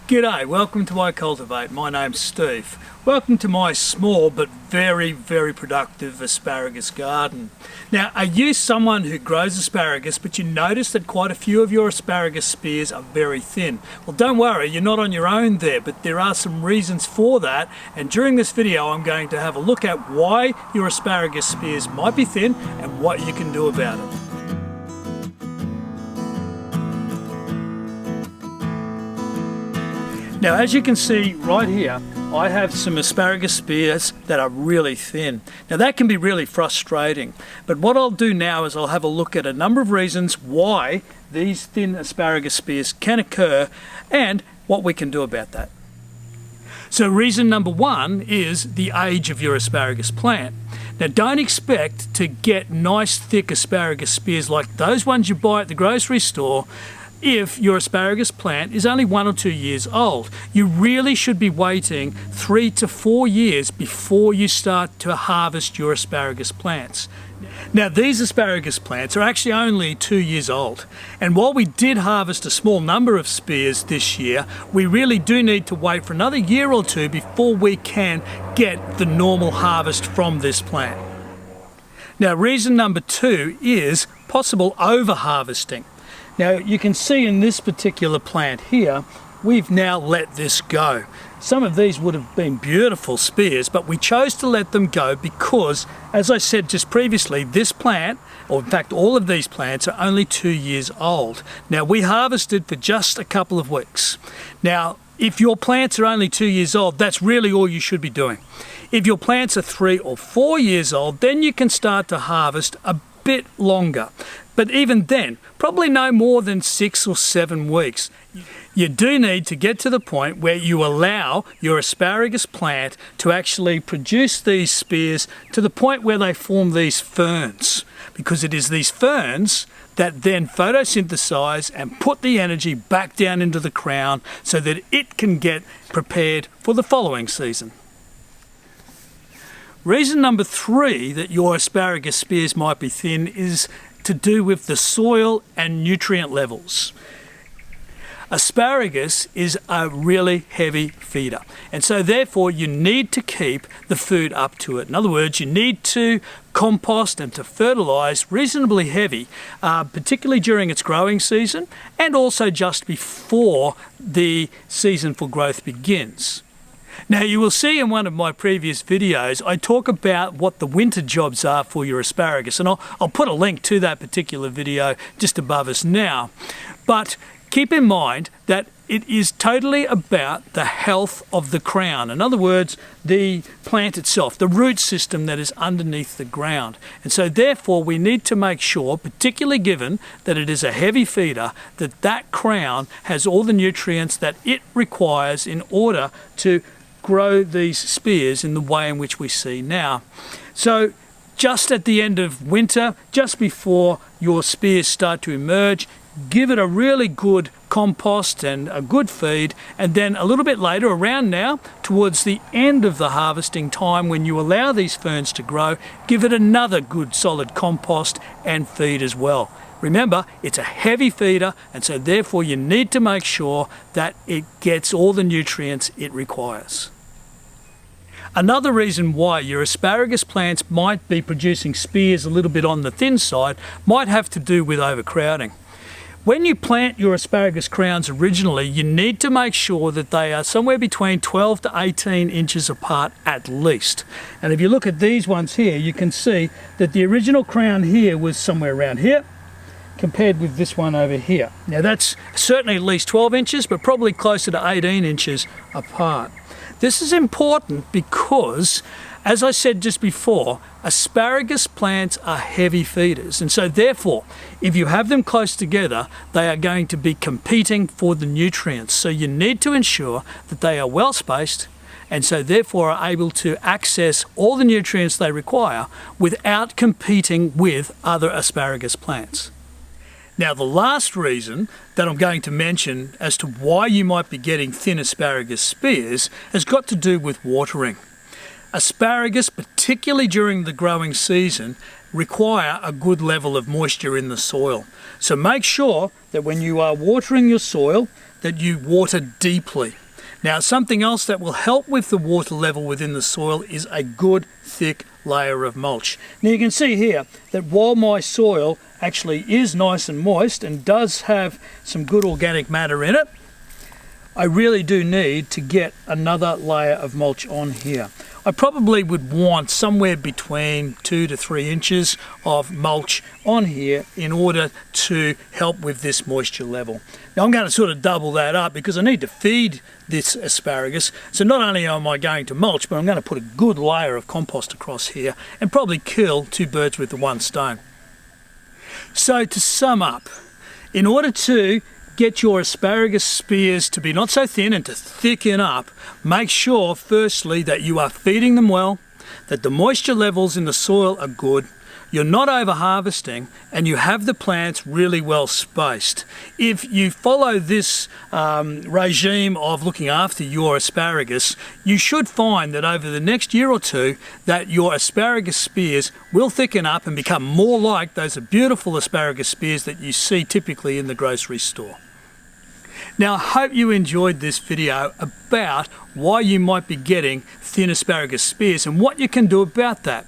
G'day, welcome to my Cultivate. My name's Steve. Welcome to my small but very productive asparagus garden. Now, are you someone who grows asparagus but you notice that quite a few of your asparagus spears are very thin? Well, don't worry, you're not on your own there, but there are some reasons for that, and during this video I'm going to have a look at why your asparagus spears might be thin and what you can do about it. Now, as you can see right here, I have some asparagus spears that are really thin. Now that can be really frustrating, but what I'll do now is I'll have a look at a number of reasons why these thin asparagus spears can occur and what we can do about that. So reason number one is the age of your asparagus plant. Now don't expect to get nice thick asparagus spears like those ones you buy at the grocery store if your asparagus plant is only 1 or 2 years old. You really should be waiting 3 to 4 years before you start to harvest your asparagus plants. Now these asparagus plants are actually only 2 years old, and while we did harvest a small number of spears this year, we really do need to wait for another year or two before we can get the normal harvest from this plant. Now reason number two is possible over harvesting. Now you can see in this particular plant here, we've now let this go. Some of these would have been beautiful spears, but we chose to let them go because, as I said just previously, this plant, or in fact all of these plants, are only 2 years old. Now we harvested for just a couple of weeks. Now if your plants are only 2 years old, that's really all you should be doing. If your plants are 3 or 4 years old, then you can start to harvest a bit longer. But even then, probably no more than 6 or 7 weeks. You do need to get to the point where you allow your asparagus plant to actually produce these spears to the point where they form these ferns, because it is these ferns that then photosynthesize and put the energy back down into the crown so that it can get prepared for the following season. Reason number three that your asparagus spears might be thin is to do with the soil and nutrient levels. Asparagus is a really heavy feeder, and so therefore you need to keep the food up to it. In other words, you need to compost and to fertilize reasonably heavy, particularly during its growing season and also just before the season for growth begins. Now you will see in one of my previous videos I talk about what the winter jobs are for your asparagus, and I'll put a link to that particular video just above us now. But keep in mind that it is totally about the health of the crown. In other words, the plant itself, the root system that is underneath the ground. And so therefore we need to make sure, particularly given that it is a heavy feeder, that that crown has all the nutrients that it requires in order to grow these spears in the way in which we see now. So just at the end of winter, just before your spears start to emerge, give it a really good compost and a good feed, and then a little bit later, around now, towards the end of the harvesting time when you allow these ferns to grow, give it another good solid compost and feed as well. Remember, it's a heavy feeder, and so therefore you need to make sure that it gets all the nutrients it requires. Another reason why your asparagus plants might be producing spears a little bit on the thin side might have to do with overcrowding. When you plant your asparagus crowns originally, you need to make sure that they are somewhere between 12 to 18 inches apart at least. And if you look at these ones here, you can see that the original crown here was somewhere around here, compared with this one over here. Now that's certainly at least 12 inches, but probably closer to 18 inches apart. This is important because, as I said just before, asparagus plants are heavy feeders, and so therefore, if you have them close together, they are going to be competing for the nutrients. So you need to ensure that they are well spaced, and so therefore are able to access all the nutrients they require without competing with other asparagus plants. Now the last reason that I'm going to mention as to why you might be getting thin asparagus spears has got to do with watering. Asparagus, particularly during the growing season, require a good level of moisture in the soil. So make sure that when you are watering your soil that you water deeply. Now, something else that will help with the water level within the soil is a good thick layer of mulch. Now you can see here that while my soil actually is nice and moist and does have some good organic matter in it, I really do need to get another layer of mulch on here. I probably would want somewhere between 2 to 3 inches of mulch on here in order to help with this moisture level. Now I'm going to sort of double that up because I need to feed this asparagus. So not only am I going to mulch, but I'm going to put a good layer of compost across here and probably kill 2 birds with the 1 stone. So to sum up, in order to get your asparagus spears to be not so thin and to thicken up, make sure firstly that you are feeding them well, that the moisture levels in the soil are good, you're not over harvesting, and you have the plants really well spaced. If you follow this regime of looking after your asparagus, you should find that over the next year or 2 that your asparagus spears will thicken up and become more like those beautiful asparagus spears that you see typically in the grocery store. Now I hope you enjoyed this video about why you might be getting thin asparagus spears and what you can do about that.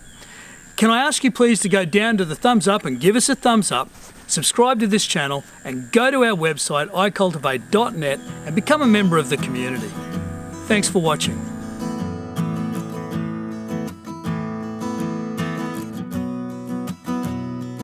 Can I ask you please to go down to the thumbs up and give us a thumbs up, subscribe to this channel and go to our website icultivate.net and become a member of the community. Thanks for watching.